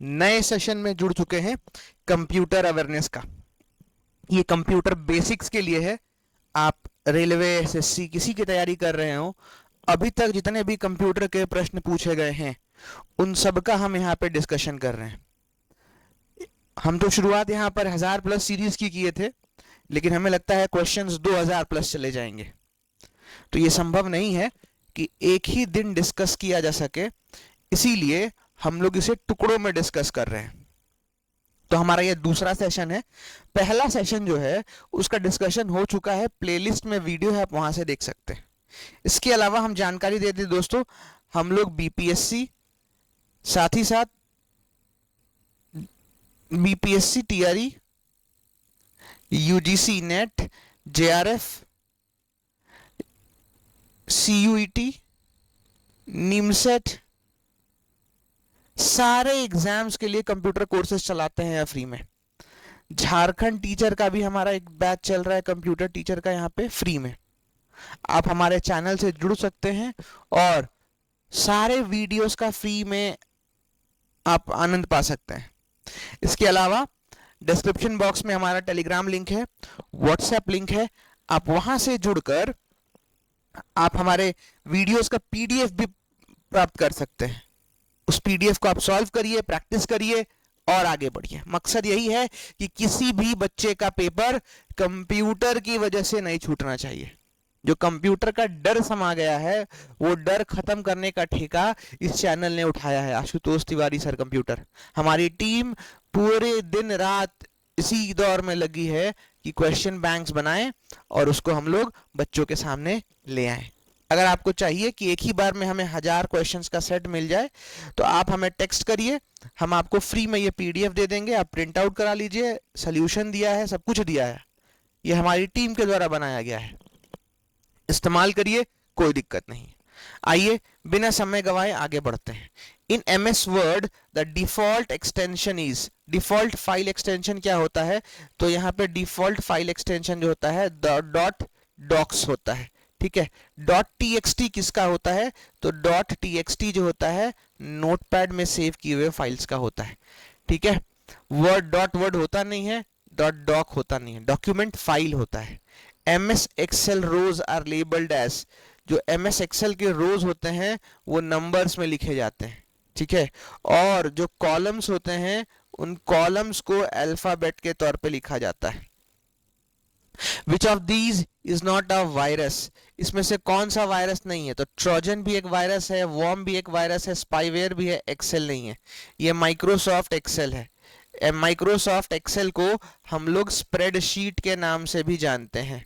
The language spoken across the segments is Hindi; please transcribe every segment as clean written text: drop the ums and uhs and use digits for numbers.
नए सेशन में जुड़ चुके हैं कंप्यूटर अवेयरनेस का। ये कंप्यूटर बेसिक्स के लिए है। आप रेलवे, एसएससी किसी की तैयारी कर रहे हो, अभी तक जितने भी कंप्यूटर के प्रश्न पूछे गए हैं उन सब का हम यहाँ पे डिस्कशन कर रहे हैं। हम तो शुरुआत यहाँ पर 1000+ सीरीज की किए थे, लेकिन हमें लगता है क्वेश्चंस 2000+ चले जाएंगे। तो ये संभव नहीं है कि एक ही दिन डिस्कस किया जा सके, इसीलिए हम लोग इसे टुकड़ों में डिस्कस कर रहे हैं। तो हमारा ये दूसरा सेशन है। पहला सेशन जो है उसका डिस्कशन हो चुका है, प्लेलिस्ट में वीडियो है, आप वहां से देख सकते हैं। इसके अलावा हम जानकारी देते दोस्तों, हम लोग बीपीएससी, साथ ही साथ BPSC TRE, UGC net, JRF, CUET, NIMCET, सारे एग्जाम्स के लिए कंप्यूटर कोर्सेज चलाते हैं फ्री में। झारखंड टीचर का भी हमारा एक बैच चल रहा है, कंप्यूटर टीचर का, यहाँ पे फ्री में। आप हमारे चैनल से जुड़ सकते हैं और सारे वीडियोस का फ्री में आप आनंद पा सकते हैं। इसके अलावा डिस्क्रिप्शन बॉक्स में हमारा टेलीग्राम लिंक है, व्हाट्सएप लिंक है, आप वहां से जुड़कर आप हमारे वीडियोस का पीडीएफ भी प्राप्त कर सकते हैं। उस पीडीएफ को आप सॉल्व करिए, प्रैक्टिस करिए और आगे बढ़िए। मकसद यही है कि किसी भी बच्चे का पेपर कंप्यूटर की वजह से नहीं छूटना चाहिए। जो कंप्यूटर का डर समा गया है, वो डर खत्म करने का ठेका इस चैनल ने उठाया है। आशुतोष तिवारी सर कंप्यूटर, हमारी टीम पूरे दिन रात इसी दौर में लगी है कि क्वेश्चन बैंक्स बनाएं और उसको हम लोग बच्चों के सामने ले आएं। अगर आपको चाहिए कि एक ही बार में हमें 1000 क्वेश्चंस का सेट मिल जाए, तो आप हमें टेक्स्ट करिए, हम आपको फ्री में ये पीडीएफ दे देंगे, आप प्रिंट आउट करा लीजिए। सोल्यूशन दिया है, सब कुछ दिया है, ये हमारी टीम के द्वारा बनाया गया है, इस्तेमाल करिए, कोई दिक्कत नहीं। आइए बिना समय गवाए आगे बढ़ते हैं। इन MS word the default extension is, default file extension क्या होता है? तो यहाँ पे डिफॉल्ट फाइल एक्सटेंशन जो होता है डॉट डॉक्स होता है, ठीक है। डॉट टीएक्सटी किसका होता है? तो डॉट टीएक्सटी जो होता है नोटपैड में सेव किए हुए फाइल्स का होता है, ठीक है। वर्ड डॉट वर्ड होता नहीं है, डॉट डॉक होता नहीं है, डॉक्यूमेंट फाइल होता है। MS Excel rows are labelled as, जो एमएस एक्सेल के रोज होते हैं वो नंबर्स में लिखे जाते हैं, ठीक है। और जो कॉलम्स होते हैं उन कॉलम्स को अल्फाबेट के तौर पे लिखा जाता है। Which of these is not a virus, इसमें से कौन सा वायरस नहीं है? तो ट्रोजन भी एक वायरस है, वॉर्म भी एक वायरस है, स्पाईवेयर भी है, एक्सेल नहीं है। ये माइक्रोसॉफ्ट एक्सेल है। माइक्रोसॉफ्ट एक्सेल को हम लोग स्प्रेडशीट के नाम से भी जानते हैं।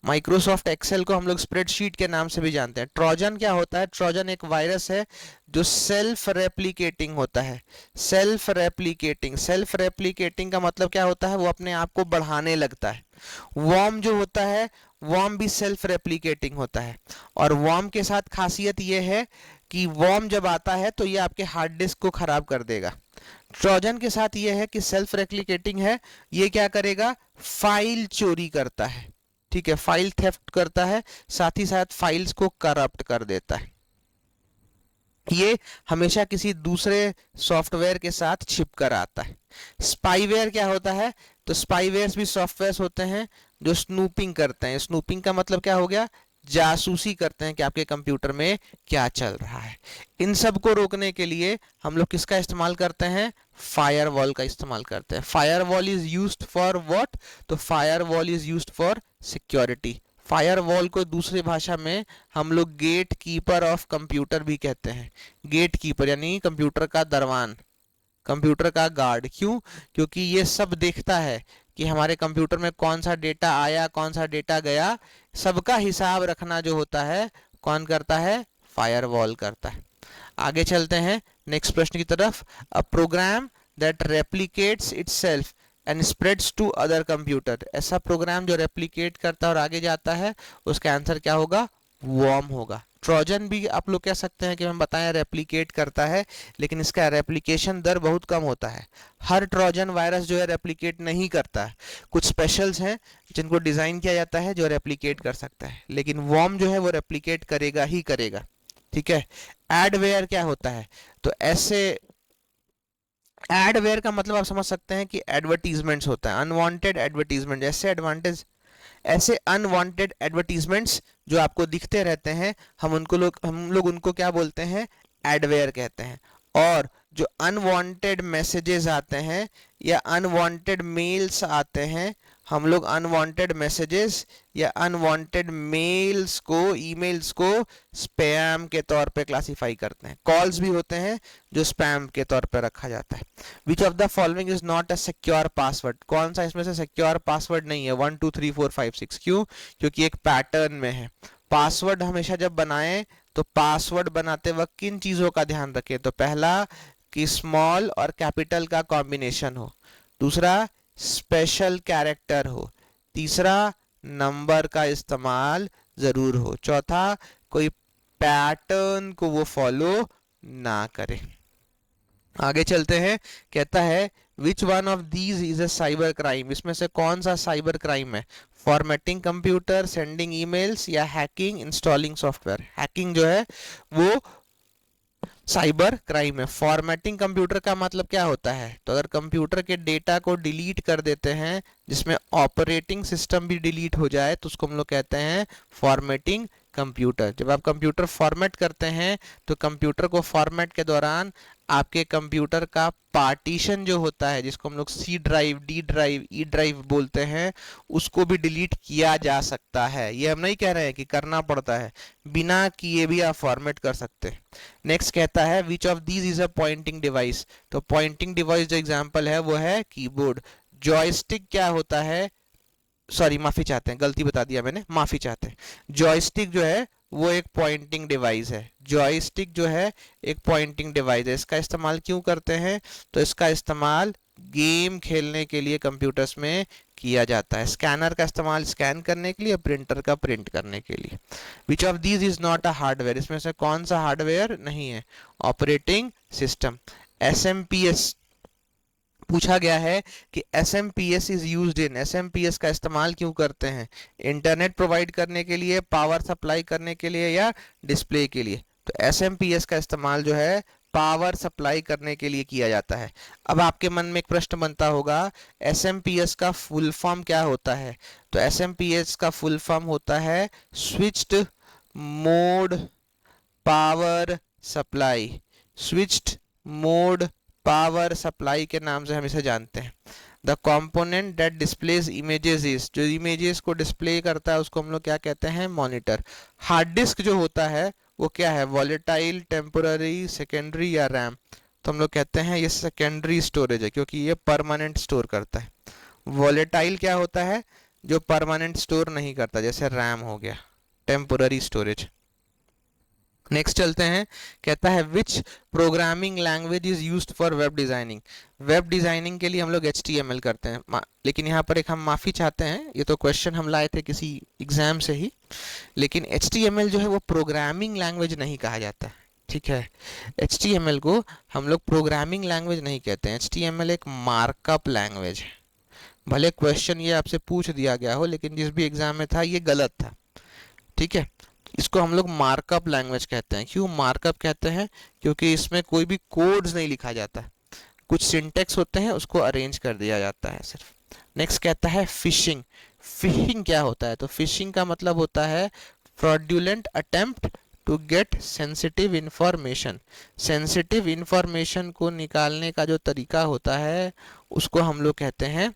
माइक्रोसॉफ्ट एक्सेल को हम लोग स्प्रेडशीट के नाम से भी जानते हैं। ट्रोजन क्या होता है? ट्रोजन एक वायरस है जो सेल्फ रेप्लिकेटिंग होता है। सेल्फ रेप्लिकेटिंग, सेल्फ रेप्लिकेटिंग का मतलब क्या होता है? वो अपने आप को बढ़ाने लगता है। वॉर्म जो होता है, वॉर्म भी सेल्फ रेप्लिकेटिंग होता है। और वॉर्म के साथ खासियत ये है कि वॉर्म जब आता है तो ये आपके हार्ड डिस्क को खराब कर देगा। ट्रोजन के साथ ये है कि सेल्फ रेप्लिकेटिंग है, ये क्या करेगा? फाइल चोरी करता है, ठीक है, फाइल थेफ्ट करता है, साथ ही साथ फाइल्स को करप्ट कर देता है। ये हमेशा किसी दूसरे सॉफ्टवेयर के साथ छिप कर आता है। स्पाईवेयर क्या होता है? तो स्पाईवेयर्स भी सॉफ्टवेयर होते हैं जो स्नूपिंग करते हैं। स्नूपिंग का मतलब क्या हो गया? जासूसी करते हैं कि आपके कंप्यूटर में क्या चल रहा है। इन सब को रोकने के लिए हम लोग किसका इस्तेमाल करते हैं? फायरवॉल का इस्तेमाल करते हैं। Firewall is used for what? तो firewall is used for security. Firewall को दूसरी भाषा में हम लोग गेट कीपर ऑफ कंप्यूटर भी कहते हैं। गेट कीपर यानी कंप्यूटर का दरवान, कंप्यूटर का गार्ड। क्यों? क्योंकि ये सब देखता है कि हमारे कंप्यूटर में कौन सा डेटा आया, कौन सा डेटा गया, सबका हिसाब रखना जो होता है कौन करता है? फायरवॉल करता है। आगे चलते हैं नेक्स्ट प्रश्न की तरफ। A program that replicates itself and spreads to other computer, ऐसा प्रोग्राम जो रेप्लिकेट करता है और आगे जाता है, उसका आंसर क्या होगा? वॉर्म होगा। ट्रोजन भी आप लोग कह सकते हैं कि हम बताएं रेप्लिकेट करता है, लेकिन इसका रेप्लिकेशन दर बहुत कम होता है। हर ट्रोजन वायरस जो है रेप्लिकेट नहीं करता है। कुछ स्पेशल्स हैं जिनको डिजाइन किया जाता है जो रेप्लिकेट कर सकता है, लेकिन वॉर्म जो है वो रेप्लिकेट करेगा ही करेगा, ठीक है। एडवेयर क्या होता है? तो ऐसे एडवेयर का मतलब आप समझ सकते हैं कि एडवर्टीजमेंट्स होता है, अनवांटेड एडवर्टीजमेंट, ऐसे अनवांटेड एडवर्टीजमेंट्स जो आपको दिखते रहते हैं, हम लोग उनको क्या बोलते हैं, एडवेयर कहते हैं। और जो अनवांटेड मैसेजेस आते हैं या अनवांटेड मेल्स आते हैं, हम लोग अनवांटेड मैसेजेस या अनवांटेड मेल्स को, ईमेल्स को स्पैम के तौर पे क्लासिफाई करते हैं। कॉल्स भी होते हैं जो स्पैम के तौर पे रखा जाता है। Which of the following is not a secure password, कौन सा इसमें से सिक्योर पासवर्ड नहीं है, 1 2 3 4 5 6, क्यों, क्योंकि एक पैटर्न में है। पासवर्ड हमेशा जब बनाएं तो पासवर्ड बनाते वक्त किन चीजों का ध्यान रखें, तो पहला कि स्मॉल और कैपिटल का कॉम्बिनेशन हो, दूसरा स्पेशल कैरेक्टर हो, तीसरा नंबर का इस्तेमाल जरूर हो, चौथा कोई पैटर्न को वो फॉलो ना करे। आगे चलते हैं, कहता है which one of these is a cyber crime, इसमें से कौन सा साइबर क्राइम है, फॉर्मेटिंग कंप्यूटर, सेंडिंग ईमेल्स या हैकिंग, इंस्टॉलिंग सॉफ्टवेयर। हैकिंग जो है वो साइबर क्राइम है। फॉर्मेटिंग कंप्यूटर का मतलब क्या होता है, तो अगर कंप्यूटर के डेटा को डिलीट कर देते हैं, जिसमें ऑपरेटिंग सिस्टम भी डिलीट हो जाए, तो उसको हम लोग कहते हैं फॉर्मेटिंग कंप्यूटर। जब आप कंप्यूटर फॉर्मेट करते हैं तो कंप्यूटर को फॉर्मेट के दौरान आपके कंप्यूटर का पार्टीशन जो होता है, जिसको हम लोग C drive, D drive, E drive बोलते हैं, उसको भी डिलीट किया जा सकता है। ये हम नहीं कह रहे हैं कि करना पड़ता है, बिना किए भी आप फॉर्मेट कर सकते हैं। नेक्स्ट कहता है which of these is a pointing device, तो पॉइंटिंग डिवाइस जो एग्जांपल है वो है कीबोर्ड। जॉयस्टिक क्या होता है, सॉरी माफी चाहते हैं, गलती बता दिया मैंने, माफी चाहते हैं। जॉयस्टिक जो है वो एक पॉइंटिंग डिवाइस है, जॉयस्टिक जो है एक पॉइंटिंग डिवाइस है। इसका इस्तेमाल क्यों करते हैं, तो इसका इस्तेमाल गेम खेलने के लिए कंप्यूटर्स में किया जाता है। स्कैनर का इस्तेमाल स्कैन करने के लिए, प्रिंटर का प्रिंट करने के लिए। Which of these is not a hardware, इसमें से कौन सा हार्डवेयर नहीं है, ऑपरेटिंग सिस्टम। एसएमपीएस पूछा गया है कि SMPS is used in, SMPS का इस्तेमाल क्यों करते हैं, इंटरनेट प्रोवाइड करने के लिए, पावर सप्लाई करने के लिए या डिस्प्ले के लिए। तो एसएमपीएस का इस्तेमाल जो है पावर सप्लाई करने के लिए किया जाता है। अब आपके मन में एक प्रश्न बनता होगा, एसएमपीएस का फुल फॉर्म क्या होता है, तो एसएमपीएस का फुल फॉर्म होता है switched mode power supply, switched mode power supply के नाम से हम इसे जानते हैं। The component that displays images is, जो इमेजेस को डिस्प्ले करता है उसको हम लोग क्या कहते हैं, मॉनिटर। हार्ड डिस्क जो होता है वो क्या है, वॉलेटाइल, टेम्पोररी, सेकेंडरी या रैम, तो हम लोग कहते हैं ये सेकेंडरी स्टोरेज है, क्योंकि ये परमानेंट स्टोर करता है। वॉलेटाइल क्या होता है, जो परमानेंट स्टोर नहीं करता, जैसे रैम हो गया, टेम्पोररी स्टोरेज। नेक्स्ट चलते हैं, कहता है विच programming language is used for web designing. Web designing के लिए हम लोग HTML करते हैं, लेकिन यहाँ पर एक हम माफ़ी चाहते हैं, ये तो क्वेश्चन हम लाए थे किसी एग्जाम से ही, लेकिन HTML जो है वो प्रोग्रामिंग लैंग्वेज नहीं कहा जाता, ठीक है। HTML को हम लोग प्रोग्रामिंग लैंग्वेज नहीं कहते हैं, HTML एक मार्कअप लैंग्वेज है। भले क्वेश्चन ये आपसे पूछ दिया गया हो, लेकिन जिस भी एग्जाम में था ये गलत था, ठीक है। इसको हम लोग मार्कअप लैंग्वेज कहते हैं। क्यों मार्कअप कहते हैं, क्योंकि इसमें कोई भी कोड्स नहीं लिखा जाता, कुछ सिंटेक्स होते हैं उसको अरेंज कर दिया जाता है सिर्फ। नेक्स्ट कहता है फिशिंग। फिशिंग क्या होता है, तो फिशिंग का मतलब होता है fraudulent attempt to get sensitive information. Sensitive information को निकालने का जो तरीका होता है उसको हम लोग कहते हैं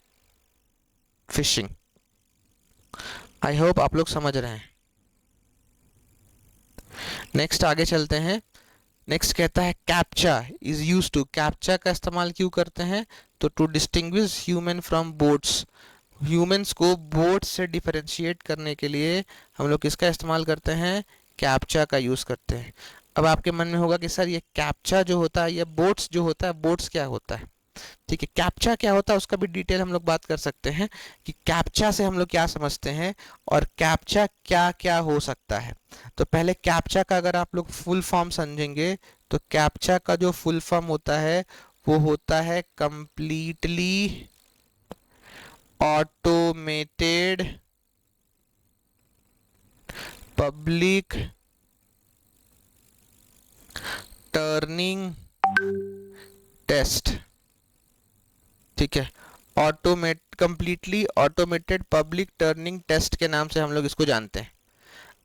फिशिंग। आई होप आप लोग समझ रहे हैं। नेक्स्ट आगे चलते हैं। नेक्स्ट कहता है captcha is use to, captcha का इस्तेमाल क्यों करते हैं, तो to distinguish human from bots, humans को बोट से डिफरेंशिएट करने के लिए हम लोग किसका इस्तेमाल करते हैं, कैप्चा का यूज करते हैं। अब आपके मन में होगा कि सर ये कैप्चा जो होता है, ये बोट्स जो होता है, बोट्स क्या होता है, ठीक है। कैप्चा क्या होता है उसका भी डिटेल हम लोग बात कर सकते हैं कि कैप्चा से हम लोग क्या समझते हैं और कैप्चा क्या क्या हो सकता है। तो पहले कैप्चा का अगर आप लोग फुल फॉर्म समझेंगे, तो कैप्चा का जो फुल फॉर्म होता है वो होता है completely automated public turning test. ठीक है, completely automated public turning test के नाम से हम लोग इसको जानते हैं।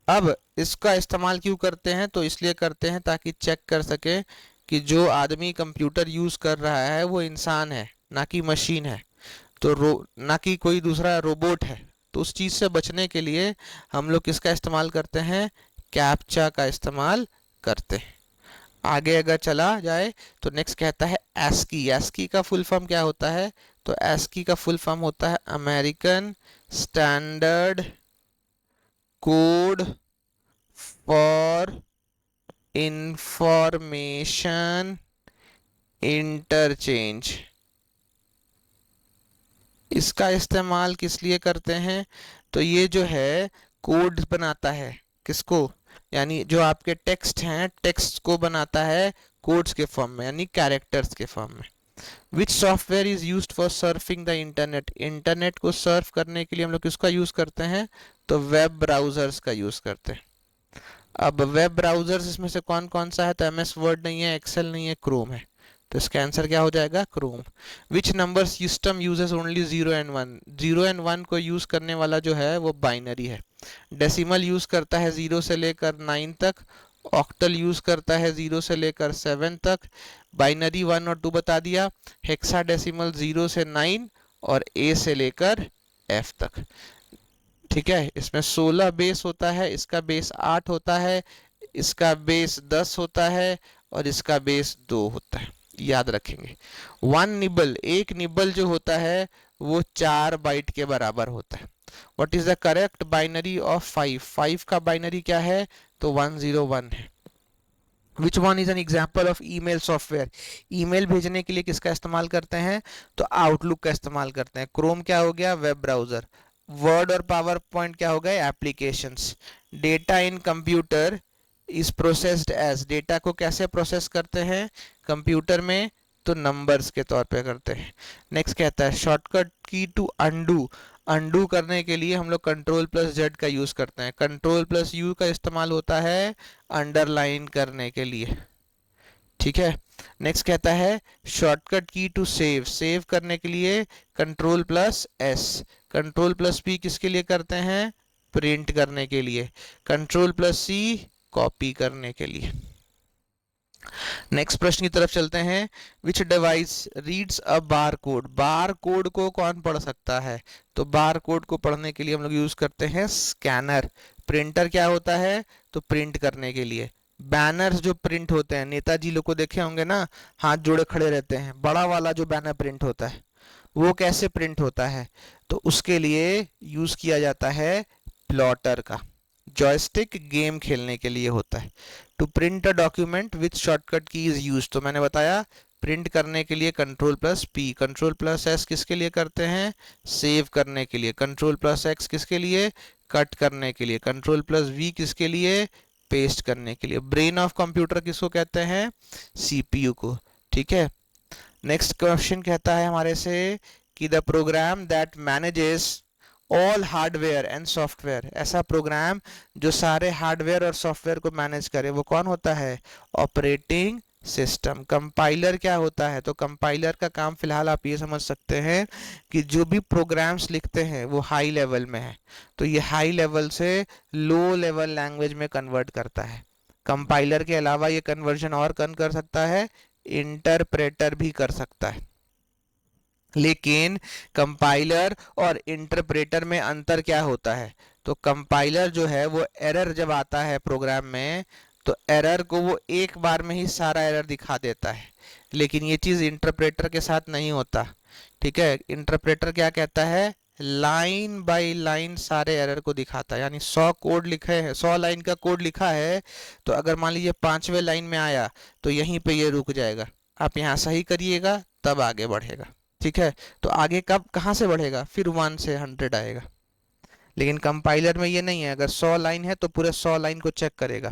अब इसका इस्तेमाल क्यों करते हैं? तो इसलिए करते हैं ताकि चेक कर सके कि जो आदमी कंप्यूटर यूज कर रहा है वो इंसान है, ना कि मशीन है, तो ना कि कोई दूसरा रोबोट है। तो उस चीज से बचने के लिए हम लोग किसका इस्तेमाल करते हैं? कैप्चा का इस्तेमाल करते हैं। आगे अगर चला जाए तो नेक्स्ट कहता है एस्की। एस्की का फुल फॉर्म क्या होता है? तो एस्की का फुल फॉर्म होता है American standard code for information interchange. इसका इस्तेमाल किस लिए करते हैं? तो ये जो है कोड बनाता है, किसको? यानी जो आपके टेक्स्ट हैं, टेक्स्ट को बनाता है कोड्स के फॉर्म में, यानी कैरेक्टर्स के फॉर्म में। विच software is used for surfing the internet. Internet को सर्फ करने के लिए हम लोग किसका यूज करते हैं? तो वेब ब्राउजर्स का यूज करते हैं। अब वेब ब्राउजर्स इसमें से कौन कौन सा है? तो एमएस वर्ड नहीं है, एक्सेल नहीं है, क्रोम है। तो इसका आंसर क्या हो जाएगा? Chrome. Which number system uses only 0 and 1। 0 and 1 को यूज करने वाला जो है वो बाइनरी है। डेसिमल यूज करता है 0 से लेकर 9 तक। ऑक्टल यूज करता है 0 से लेकर 7 तक। बाइनरी 1 और 2 बता दिया। हेक्साडेसिमल 0 से 9 और ए से लेकर एफ तक। ठीक है, इसमें 16 बेस होता है, इसका बेस 8 होता है, इसका बेस 10 होता है और इसका बेस 2 होता है। याद रखेंगे। 1 निबल, एक निबल जो होता है वो 4 बाइट के बराबर होता है। What is the correct binary of 5? 5 का बाइनरी क्या है? तो 101 है। Which one is an example of email software. Email भेजने के लिए किसका इस्तेमाल करते हैं? तो आउटलुक का इस्तेमाल करते हैं। क्रोम क्या हो गया? Web browser. वर्ड और पावर पॉइंट क्या हो गए? Applications. Data in computer is processed as. Data को कैसे प्रोसेस करते हैं कंप्यूटर में? तो नंबर्स के तौर पे करते हैं। नेक्स्ट कहता है shortcut key to undo. Undo करने के लिए हम लोग कंट्रोल प्लस जेड का यूज करते हैं। कंट्रोल प्लस यू का इस्तेमाल होता है अंडरलाइन करने के लिए। ठीक है, नेक्स्ट कहता है shortcut key to save. Save करने के लिए control plus S. Control plus P किसके लिए करते हैं? प्रिंट करने के लिए। कंट्रोल प्लस सी कॉपी करने के लिए। नेक्स्ट प्रश्न की तरफ चलते हैं। विच डिवाइस रीड्स अ बार कोड। बार कोड को कौन पढ़ सकता है? तो बार कोड को पढ़ने के लिए हम लोग यूज करते हैं स्कैनर। प्रिंटर क्या होता है? तो प्रिंट करने के लिए। बैनर्स जो प्रिंट होते हैं, नेताजी लोग को देखे होंगे ना, हाथ जोड़े खड़े रहते हैं, बड़ा वाला जो बैनर प्रिंट होता है वो कैसे प्रिंट होता है? तो उसके लिए यूज किया जाता है प्लॉटर का। जॉयस्टिक गेम खेलने के लिए होता है। To print a document with shortcut key is use. तो मैंने बताया प्रिंट करने के लिए control plus P. Control plus S किसके लिए करते हैं? सेव करने के लिए। कंट्रोल प्लस एक्स किसके लिए? कट करने के लिए। कंट्रोल प्लस वी किसके लिए? पेस्ट करने के लिए। ब्रेन ऑफ कंप्यूटर किसको कहते हैं? सीपीयू को। ठीक है, नेक्स्ट क्वेश्चन कहता है हमारे से कि the program that manages all hardware and software. ऐसा प्रोग्राम जो सारे हार्डवेयर और सॉफ्टवेयर को मैनेज करे वो कौन होता है? Operating system. कंपाइलर क्या होता है? तो कंपाइलर का काम फिलहाल आप ये समझ सकते हैं कि जो भी प्रोग्राम्स लिखते हैं वो हाई लेवल में है, तो ये हाई लेवल से लो लेवल लैंग्वेज में कन्वर्ट करता है। कंपाइलर के अलावा ये कन्वर्जन और कौन कर सकता है? इंटरप्रेटर भी कर सकता है। लेकिन कंपाइलर और इंटरप्रेटर में अंतर क्या होता है? तो कंपाइलर जो है वो एरर जब आता है प्रोग्राम में तो एरर को वो एक बार में ही सारा एरर दिखा देता है, लेकिन ये चीज इंटरप्रेटर के साथ नहीं होता। ठीक है, इंटरप्रेटर क्या कहता है? लाइन बाय लाइन सारे एरर को दिखाता है। यानी 100 कोड लिखे हैं, 100 लाइन का कोड लिखा है, तो अगर मान लीजिए 5वें लाइन में आया तो यहीं पे ये रुक जाएगा, आप यहाँ सही करिएगा तब आगे बढ़ेगा। ठीक है, तो आगे कब कहाँ से बढ़ेगा? फिर 1 से 100 आएगा। लेकिन कंपाइलर में ये नहीं है, अगर 100 लाइन है तो पूरे 100 लाइन को चेक करेगा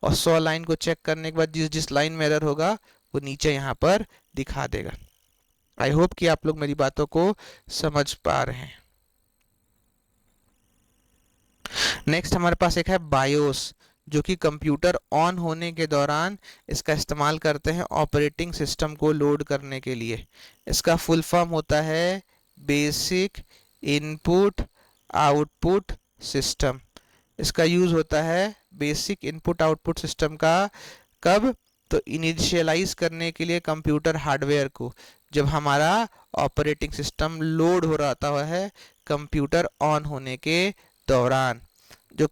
और 100 लाइन को चेक करने के बाद जिस जिस लाइन में एरर होगा वो नीचे यहाँ पर दिखा देगा। आई होप कि आप लोग मेरी बातों को समझ पा रहे हैं। नेक्स्ट हमारे पास एक है बायोस। जो कि कंप्यूटर ऑन होने के दौरान इसका इस्तेमाल करते हैं ऑपरेटिंग सिस्टम को लोड करने के लिए। इसका फुल फॉर्म होता है बेसिक इनपुट आउटपुट सिस्टम। इसका यूज़ होता है बेसिक इनपुट आउटपुट सिस्टम का कब? तो इनिशियलाइज करने के लिए कंप्यूटर हार्डवेयर को, जब हमारा ऑपरेटिंग सिस्टम लोड हो रहा है कंप्यूटर ऑन होने के दौरान। जो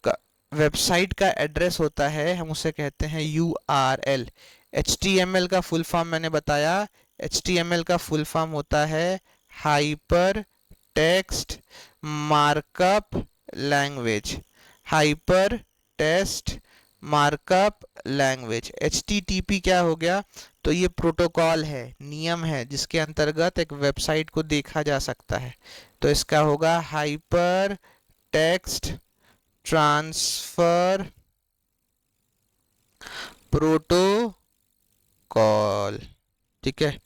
वेबसाइट का एड्रेस होता है हम उसे कहते हैं URL। HTML का फुल फॉर्म मैंने बताया, HTML का फुल फॉर्म होता है hyper text markup language. Hyper text markup language. HTTP क्या हो गया? तो ये प्रोटोकॉल है, नियम है जिसके अंतर्गत एक वेबसाइट को देखा जा सकता है। तो इसका होगा हाइपर टेक्स्ट ट्रांसफर प्रोटोकॉल। ठीक है।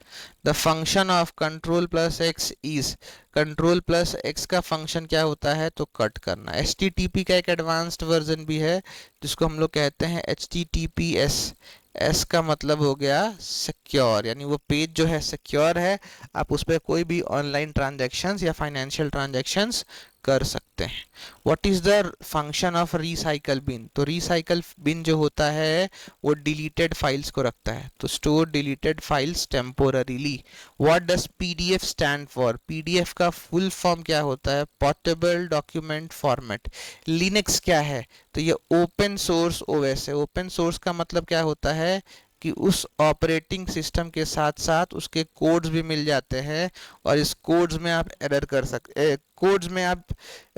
The function of control plus x is, control plus x का फंक्शन क्या होता है? तो कट करना। HTTP का एक एडवांस्ड वर्जन भी है जिसको हम लोग कहते हैं HTTPS। एस का मतलब हो गया सिक्योर, यानी वो पेज जो है सिक्योर है, आप उस पर कोई भी ऑनलाइन ट्रांजैक्शंस या फाइनेंशियल ट्रांजैक्शंस कर सकते हैं। What is the function of recycle bin? तो रिसाइकल बिन जो होता है वो डिलीटेड फाइल्स को रखता है, तो store deleted files temporarily. What does PDF stand for? PDF का फुल फॉर्म क्या होता है? Portable document format. लिनक्स क्या है? तो ये ओपन सोर्स OS है। ओपन सोर्स का मतलब क्या होता है कि उस ऑपरेटिंग सिस्टम के साथ साथ उसके कोड्स भी मिल जाते हैं और इस कोड्स में आप एरर कर सकते, कोड्स में आप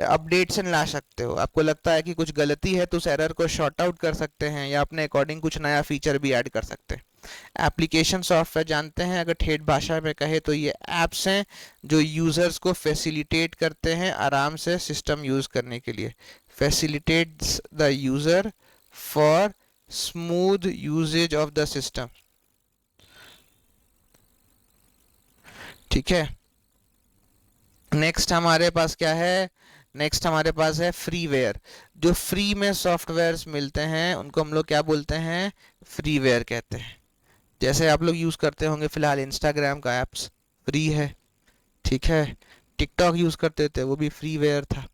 अपडेट्स ला सकते हो। आपको लगता है कि कुछ गलती है तो उस एरर को शॉर्ट आउट कर सकते हैं या अपने अकॉर्डिंग कुछ नया फीचर भी ऐड कर सकते हैं। एप्लीकेशन सॉफ्टवेयर जानते हैं, अगर ठेठ भाषा में कहे तो ये ऐप्स हैं जो यूज़र्स को फैसिलिटेट करते हैं आराम से सिस्टम यूज़ करने के लिए। Facilitates the user for smooth usages of the system. ठीक है। नेक्स्ट हमारे पास क्या है? नेक्स्ट हमारे पास है फ्रीवेयर। जो फ्री में सॉफ्टवेयर्स मिलते हैं उनको हम लोग क्या बोलते हैं? फ्रीवेयर कहते हैं। जैसे आप लोग यूज़ करते होंगे फिलहाल इंस्टाग्राम का एप्स फ्री है। ठीक है। टिकटॉक यूज़ करते थे, वो भी फ्रीवेयर था।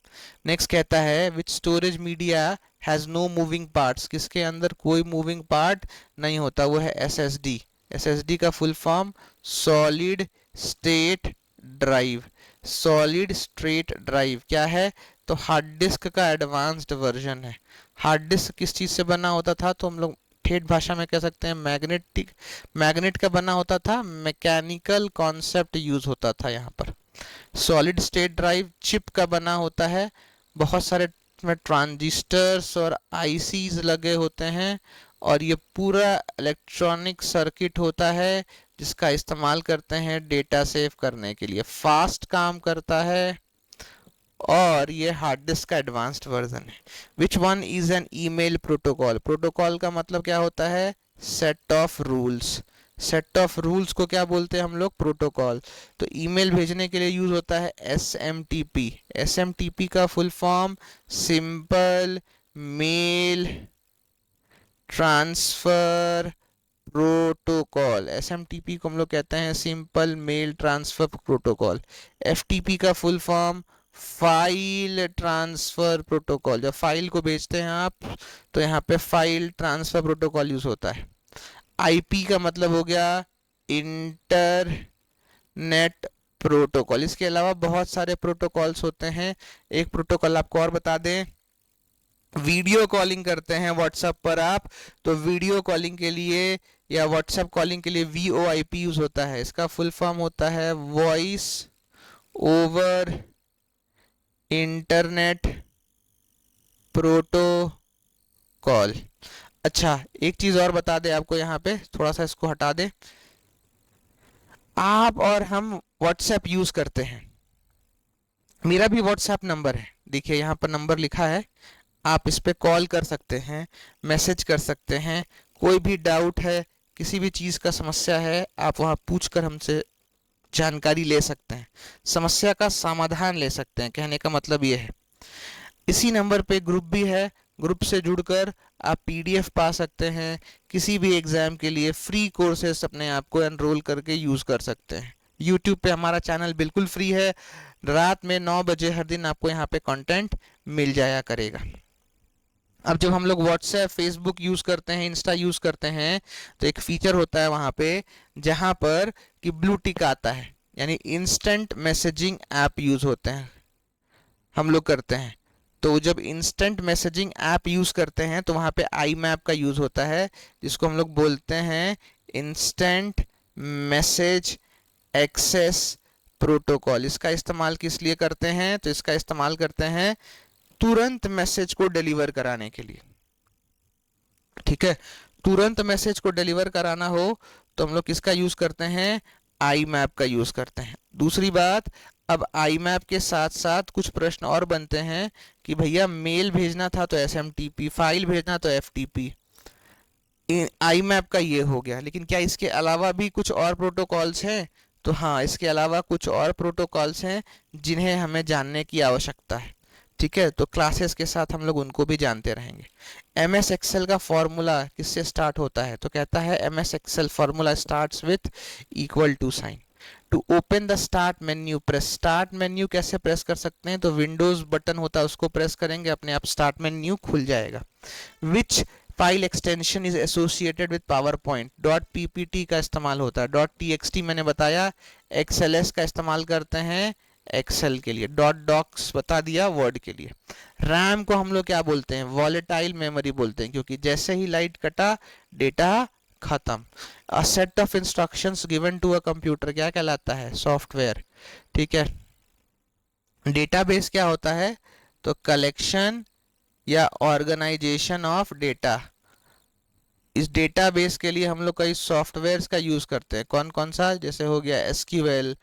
नेक्स्ट कहता है which storage media has no moving parts. किसके अंदर कोई मूविंग पार्ट नहीं होता? वो है SSD। SSD का full form solid state drive. Solid state drive क्या है? तो हार्ड डिस्क का एडवांस्ड वर्जन है। हार्ड डिस्क किस चीज़ से बना होता था? तो हम लोग ठेठ भाषा में कह सकते हैं मैग्नेट का बना होता था। मैकेनिकल कॉन्सेप्ट यूज होता था यहाँ पर। सॉलिड स्टेट ड्राइव चिप का बना होता है, बहुत सारे में ट्रांजिस्टर्स और ICs लगे होते हैं और ये पूरा इलेक्ट्रॉनिक सर्किट होता है जिसका इस्तेमाल करते हैं डेटा सेव करने के लिए। फास्ट काम करता है और ये हार्ड डिस्क का एडवांस्ड वर्जन है। Which one is an email protocol? Protocol का मतलब क्या होता है? Set of rules. Set of rules को क्या बोलते हैं हम लोग? प्रोटोकॉल। तो ईमेल भेजने के लिए यूज होता है SMTP। SMTP का full form simple mail transfer protocol. SMTP को हम लोग कहते हैं simple mail transfer protocol. FTP का full form file transfer protocol. जब फाइल को भेजते हैं आप तो यहाँ पे फाइल ट्रांसफर प्रोटोकॉल यूज होता है। IP का मतलब हो गया इंटरनेट प्रोटोकॉल। इसके अलावा बहुत सारे प्रोटोकॉल्स होते हैं। एक प्रोटोकॉल आपको और बता दें, वीडियो कॉलिंग करते हैं व्हाट्सएप पर आप, तो वीडियो कॉलिंग के लिए या व्हाट्सएप कॉलिंग के लिए VoIP यूज होता है। इसका फुल फॉर्म होता है वॉइस ओवर इंटरनेट प्रोटोकॉल। अच्छा, एक चीज और बता दे आपको, यहाँ पे थोड़ा सा इसको हटा दे। आप और हम व्हाट्सएप यूज करते हैं, मेरा भी व्हाट्सएप नंबर है, देखिए यहाँ पर नंबर लिखा है। आप इस पे कॉल कर सकते हैं, मैसेज कर सकते हैं, कोई भी डाउट है, किसी भी चीज़ का समस्या है, आप वहाँ पूछकर हमसे जानकारी ले सकते हैं, समस्या का समाधान ले सकते हैं। कहने का मतलब ये है। इसी नंबर पे ग्रुप भी है, ग्रुप से जुड़कर आप पीडीएफ पा सकते हैं, किसी भी एग्जाम के लिए फ्री कोर्सेस अपने आप को एनरोल करके यूज कर सकते हैं। यूट्यूब पे हमारा चैनल बिल्कुल फ्री है, रात में 9 बजे हर दिन आपको यहाँ पे कंटेंट मिल जाया करेगा। अब जब हम लोग व्हाट्सएप, फेसबुक यूज करते हैं, इंस्टा यूज करते हैं, तो एक फीचर होता है वहां पे जहां पर कि ब्लू टिक आता है, यानी इंस्टेंट मैसेजिंग ऐप यूज होते हैं, हम लोग करते हैं। तो जब इंस्टेंट मैसेजिंग ऐप यूज करते हैं तो वहां पे आई मैप का यूज होता है, जिसको हम लोग बोलते हैं इंस्टेंट मैसेज एक्सेस प्रोटोकॉल। इसका इस्तेमाल किस लिए करते हैं? तो इसका इस्तेमाल करते हैं तुरंत मैसेज को डिलीवर कराने के लिए। ठीक है, तुरंत मैसेज को डिलीवर कराना हो तो हम लोग किसका यूज करते हैं? आई मैप का यूज करते हैं। दूसरी बात, अब आई मैप के साथ साथ कुछ प्रश्न और बनते हैं कि भैया मेल भेजना था तो एसएमटीपी, फाइल भेजना तो एफटीपी। आई मैप का ये हो गया, लेकिन क्या इसके अलावा भी कुछ और प्रोटोकॉल्स हैं? तो हाँ, इसके अलावा कुछ और प्रोटोकॉल्स हैं जिन्हें हमें जानने की आवश्यकता है। ठीक है, तो क्लासेस के साथ हम लोग उनको भी जानते रहेंगे। एम एस एक्सेल का फॉर्मूला किससे स्टार्ट होता है? तो कहता है M S Excel formula starts with equal to sign. To open the start menu press. Start menu कैसे प्रेस कर सकते हैं? तो विंडोज बटन होता है, उसको प्रेस करेंगे, अपने आप स्टार्ट मेन्यू खुल जाएगा। Which file extension is associated with PowerPoint? Dot PPT का इस्तेमाल होता है। डॉट टीएक्सटी मैंने बताया, एक्सएलएस का इस्तेमाल करते हैं एक्सेल के लिए। डॉट डॉक्स बता दिया वर्ड के लिए। रैम को हम लोग क्या बोलते हैं? वॉलेटाइल मेमोरी बोलते हैं, क्योंकि जैसे ही लाइट कटा डेटा खत्म। A set of instructions given to a computer क्या कहलाता है? सॉफ्टवेयर। ठीक है, डेटाबेस क्या होता है? तो कलेक्शन या ऑर्गेनाइजेशन ऑफ डेटा। इस डेटाबेस के लिए हम लोग कई सॉफ्टवेयर्स का यूज करते हैं। कौन कौन सा? जैसे हो गया SQL,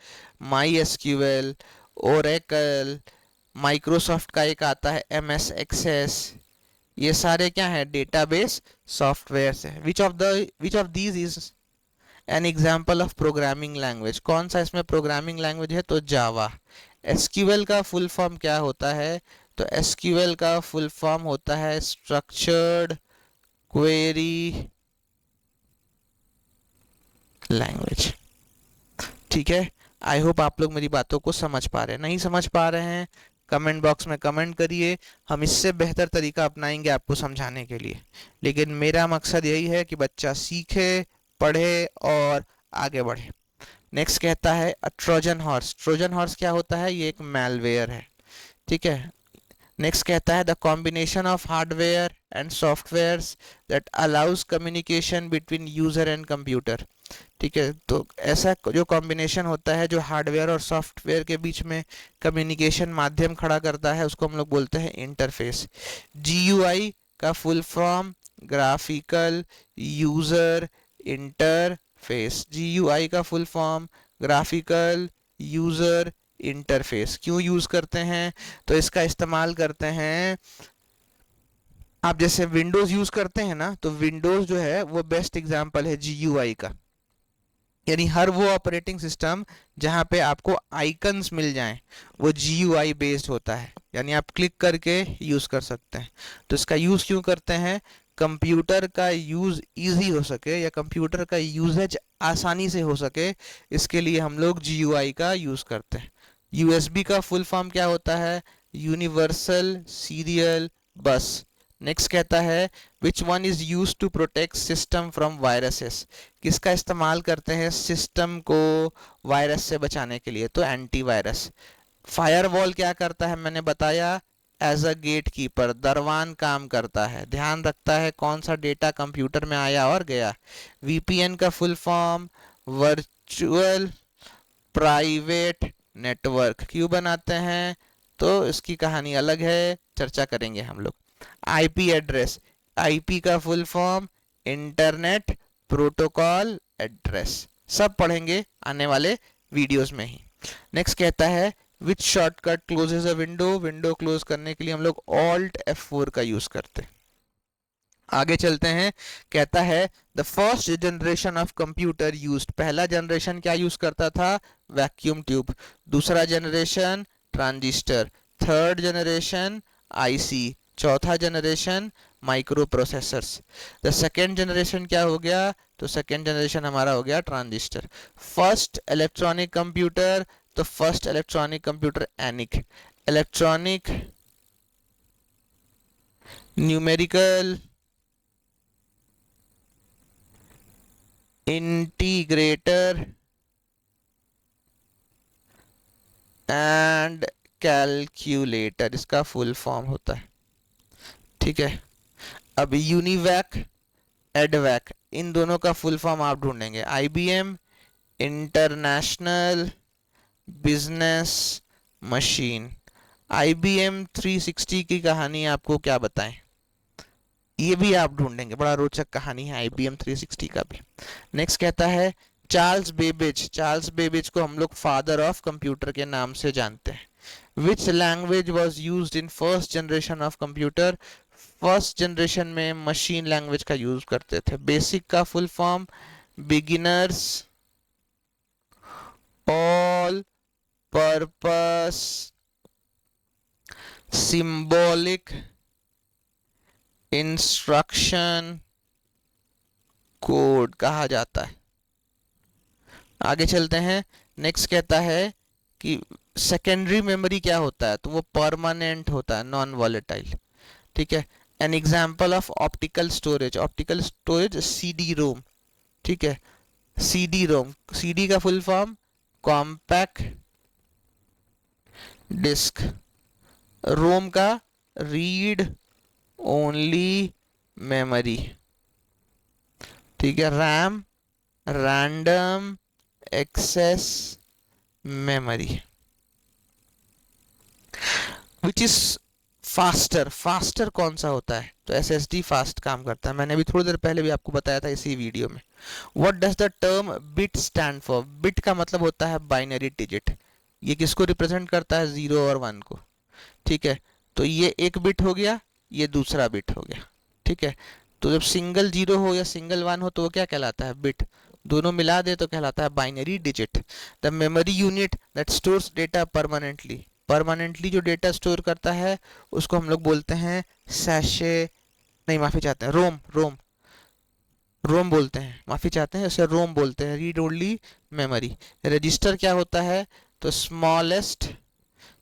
my SQL, Oracle, Microsoft का एक आता है एमएस एक्सेस। ये सारे क्या है? डेटाबेस सॉफ्टवेयर्स है। Which of these is an example of programming language? कौन सा इसमें प्रोग्रामिंग लैंग्वेज है? तो जावा। एसक्यूएल का फुल फॉर्म क्या होता है? तो एसक्यूएल का फुल फॉर्म होता है स्ट्रक्चर्ड क्वेरी लैंग्वेज। ठीक है, आई होप आप लोग मेरी बातों को समझ पा रहे हैं। नहीं समझ पा रहे हैं, कमेंट बॉक्स में कमेंट करिए, हम इससे बेहतर तरीका अपनाएंगे आपको समझाने के लिए। लेकिन मेरा मकसद यही है कि बच्चा सीखे, पढ़े और आगे बढ़े। नेक्स्ट कहता है ट्रोजन हॉर्स। ट्रोजन हॉर्स क्या होता है? ये एक मैलवेयर है। ठीक है, नेक्स्ट कहता है the combination of hardware and softwares that allows communication between user and computer. ठीक है, तो ऐसा जो कॉम्बिनेशन होता है जो हार्डवेयर और सॉफ्टवेयर के बीच में कम्युनिकेशन माध्यम खड़ा करता है, उसको हम लोग बोलते हैं इंटरफेस। जीयूआई का full form graphical user interface. GUI का full form graphical user interface. क्यों यूज करते हैं? तो इसका इस्तेमाल करते हैं, आप जैसे विंडोज यूज करते हैं ना, तो विंडोज जो है वो बेस्ट एग्जांपल है जीयूआई का। यानी हर वो ऑपरेटिंग सिस्टम जहां पे आपको आइकन्स मिल जाएं वो जीयूआई बेस्ड होता है, यानी आप क्लिक करके यूज कर सकते हैं। तो इसका यूज क्यों करते हैं? कंप्यूटर का यूज इजी हो सके या कंप्यूटर का यूजेज आसानी से हो सके, इसके लिए हम लोग जीयूआई का यूज करते हैं। यूएसबी का फुल फॉर्म क्या होता है? यूनिवर्सल सीरियल बस। नेक्स्ट कहता है which one is use to protect system from viruses? किसका इस्तेमाल करते हैं सिस्टम को वायरस से बचाने के लिए? तो एंटीवायरस। फायरवॉल क्या करता है? मैंने बताया एज अ गेट कीपर, दरवान काम करता है, ध्यान रखता है कौन सा डेटा कंप्यूटर में आया और गया। वीपीएन का full form virtual private network. क्यों बनाते हैं? तो इसकी कहानी अलग है, चर्चा करेंगे हम लोग। आईपी एड्रेस, आईपी का full form internet protocol address. सब पढ़ेंगे आने वाले वीडियोस में ही। नेक्स्ट कहता है which shortcut closes a window? Window close करने के लिए हम लोग ऑल्ट F4 का यूज करते हैं। आगे चलते हैं, कहता है the first generation of computer used. पहला जनरेशन क्या यूज करता था? Vacuum tube. दूसरा generation transistor. Third generation IC. चौथा generation microprocessors. The second generation क्या हो गया, तो सेकेंड जनरेशन हमारा हो गया ट्रांजिस्टर। फर्स्ट इलेक्ट्रॉनिक कंप्यूटर, तो first electronic computer ENIAC, electronic numerical integrator and calculator, इसका फुल फॉर्म होता है। ठीक है, अब यूनिवैक, एडवैक, इन दोनों का फुल फॉर्म आप ढूंढेंगे। IBM international business machine. IBM 360 की कहानी आपको क्या बताएं, ये भी आप ढूंढेंगे, बड़ा रोचक कहानी है आईबीएम 360 का भी। नेक्स्ट कहता है चार्ल्स बेबेज। चार्ल्स बेबेज को हम लोग फादर ऑफ कंप्यूटर के नाम से जानते हैं। Which language was used in first generation of computer. First generation में मशीन लैंग्वेज का यूज करते थे। बेसिक का full form beginners all purpose symbolic instruction code कहा जाता है। आगे चलते हैं। नेक्स्ट कहता है कि सेकेंडरी मेमोरी क्या होता है, तो वो परमानेंट होता है, नॉन वॉलेटाइल। ठीक है, an example of optical storage. Optical storage CD ROM. ठीक है, सीडी रोम, सीडी का full form compact disc, ROM का रीड ओनली मेमोरी। ठीक है, RAM random access memory. Which is faster, faster कौन सा होता है, तो एसएसडी फास्ट काम करता है। मैंने अभी थोड़ी देर पहले भी आपको बताया था इसी वीडियो में। What does the term bit stand for. Bit का मतलब होता है बाइनरी डिजिट। ये किसको रिप्रेजेंट करता है, 0 और 1 को। ठीक है, तो ये एक बिट हो गया, ये दूसरा बिट हो गया। ठीक है, तो जब सिंगल 0 हो या सिंगल 1 हो तो वो क्या कहलाता है, बिट। दोनों मिला दे तो कहलाता है binary digit. The memory unit that stores data permanently. Permanently जो डेटा स्टोर करता है उसको हम लोग बोलते हैं सैशे, नहीं माफी चाहते हैं, रोम। रोम रोम बोलते हैं, माफी चाहते हैं, उसे रोम बोलते हैं, रीड ओनली मेमोरी। रजिस्टर क्या होता है, तो स्मॉलेस्ट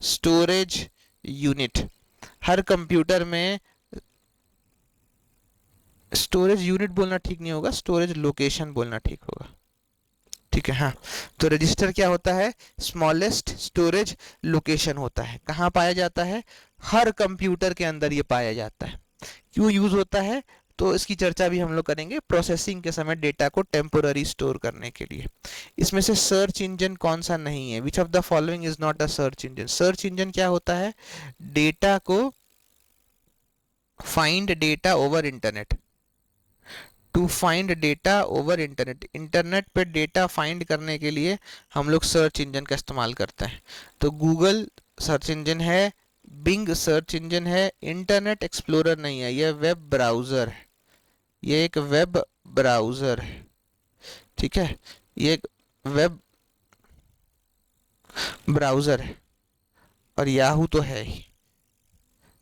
स्टोरेज यूनिट। हर कंप्यूटर में स्टोरेज यूनिट बोलना ठीक नहीं होगा, स्टोरेज लोकेशन बोलना ठीक होगा। ठीक है, हाँ, तो रजिस्टर क्या होता है, स्मॉलेस्ट स्टोरेज लोकेशन होता है। कहाँ पाया जाता है, हर कंप्यूटर के अंदर ये पाया जाता है। क्यों यूज होता है, तो इसकी चर्चा भी हम लोग करेंगे। प्रोसेसिंग के समय डेटा को टेम्पोररी स्टोर करने के लिए। इसमें से सर्च इंजन कौन सा नहीं है, which of the following is not a search engine. Search engine क्या होता है, डेटा को find data over internet, to find data over internet. Internet पे डेटा फाइंड करने के लिए हम लोग सर्च इंजन का इस्तेमाल करते हैं। तो गूगल सर्च इंजन है, बिंग सर्च इंजन है, इंटरनेट एक्सप्लोरर नहीं है, यह वेब ब्राउजर है, ये एक वेब ब्राउजर है। ठीक है, ये एक वेब ब्राउजर है, और याहू तो है ही।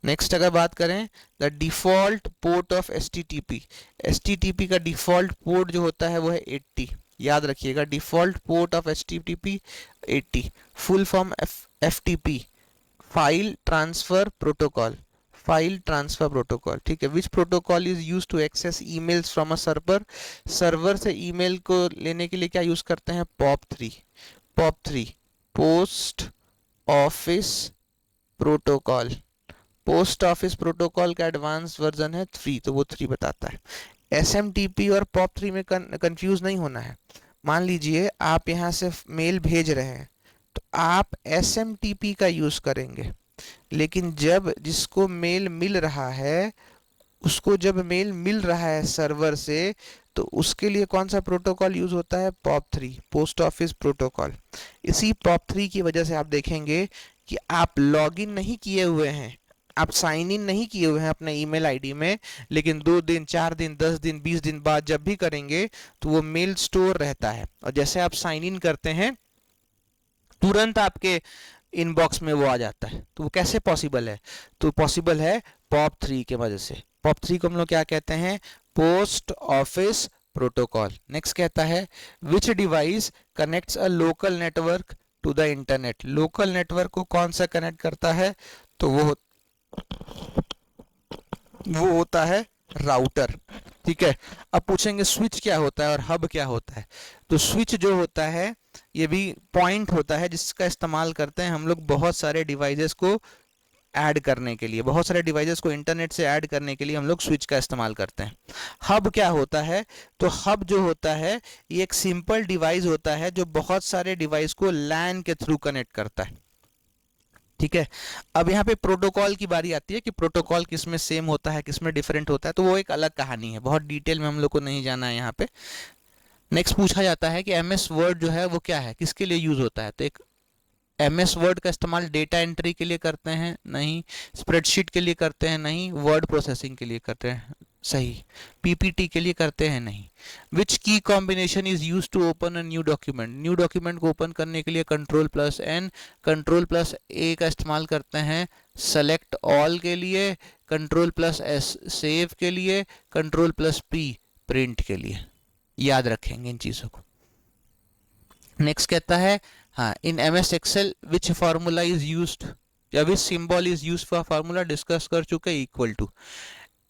नेक्स्ट अगर बात करें, the default port of HTTP. HTTP का डिफॉल्ट पोर्ट जो होता है वो है 80। याद रखिएगा, default port of HTTP 80। Full form FTP, file transfer protocol, file transfer protocol. ठीक है, which protocol is use to access emails from a server. Server से ईमेल को लेने के लिए क्या यूज करते हैं, POP3। POP3 post office protocol. Post office protocol का एडवांस वर्जन है 3, तो वो 3 बताता है। SMTP और POP3 में कंफ्यूज नहीं होना है। मान लीजिए आप यहाँ से मेल भेज रहे हैं तो आप SMTP का यूज करेंगे, लेकिन जब जिसको मेल मिल रहा है, उसको जब मेल मिल रहा है सर्वर से, तो उसके लिए कौन सा प्रोटोकॉल यूज होता है, POP3, पोस्ट ऑफिस प्रोटोकॉल। इसी POP3 की वजह से आप देखेंगे कि आप लॉगिन नहीं किए हुए हैं, आप साइन इन नहीं किए हुए हैं अपने ईमेल आईडी में, लेकिन 2 दिन 4 दिन 10 दिन 20 दिन बाद जब भी करेंगे तो वो मेल स्टोर रहता है। और जैसे आप साइन इन करते हैं, तुरंत आपके इनबॉक्स में वो आ जाता है। तो वो कैसे पॉसिबल है? तो पॉसिबल है POP3 के वजह से। POP3 को हम लोग क्या कहते हैं? Post office protocol. नेक्स्ट कहता है which device connects a local network to the internet. Local network को कौन सा कनेक्ट करता है? तो वो होता है राउटर। ठीक है। अब पूछेंगे स्विच क्या होता है और हब क्या होता है। तो स्विच जो होता है ये भी पॉइंट होता है जिसका इस्तेमाल करते हैं हम लोग बहुत सारे डिवाइसेस को ऐड करने के लिए, बहुत सारे डिवाइसेस को इंटरनेट से ऐड करने के लिए हम लोग स्विच का इस्तेमाल करते हैं। हब क्या होता है? तो हब जो होता है ये एक सिंपल डिवाइस होता है जो बहुत सारे डिवाइस को लैन के थ्रू कनेक्ट करता है। ठीक है। अब यहाँ पे प्रोटोकॉल की बारी आती है कि प्रोटोकॉल किस में सेम होता है किस में डिफरेंट होता है, तो वो एक अलग कहानी है, बहुत डिटेल में हम लोग को नहीं जाना है यहाँ पे। नेक्स्ट पूछा जाता है कि MS वर्ड जो है वो क्या है, किसके लिए यूज होता है? तो एक MS वर्ड का इस्तेमाल डेटा एंट्री के लिए करते हैं? नहीं। स्प्रेडशीट के लिए करते हैं? नहीं। वर्ड प्रोसेसिंग के लिए करते हैं? सही। PPT के लिए करते हैं? नहीं। Which key combination is use to open a new document. New document को ओपन करने के लिए Ctrl+N, Ctrl+A का इस्तेमाल करते हैं सेलेक्ट ऑल के लिए, Ctrl+S सेव के लिए, Ctrl+P प्रिंट के लिए। याद रखेंगे इन चीज़ों को। नेक्स्ट कहता है हाँ in MS Excel which formula is used या which symbol is used for formula discuss कर चुके। Equal to.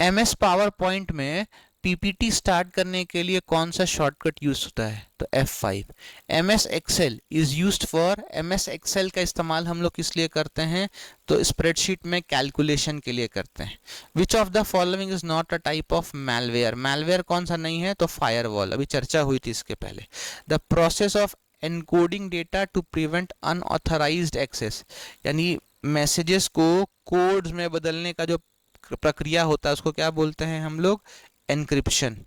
MS PowerPoint में PPT स्टार्ट करने के लिए कौन सा शॉर्टकट यूज होता है? तो F5। MS Excel is used for, MS Excel का इस्तेमाल हम लोग किस लिए करते हैं? तो स्प्रेडशीट में कैलकुलेशन के लिए करते हैं। विच of the following is not a type of malware. Malware कौन सा नहीं है? तो फायरवॉल, अभी चर्चा हुई थी इसके पहले। The process of encoding data to prevent unauthorised access, यानी मैसेजेस को कोड्स में बदलने का जो प्रक्रिया होता है उसको क्या बोलते हैं हम लोग? एनक्रिप्शन।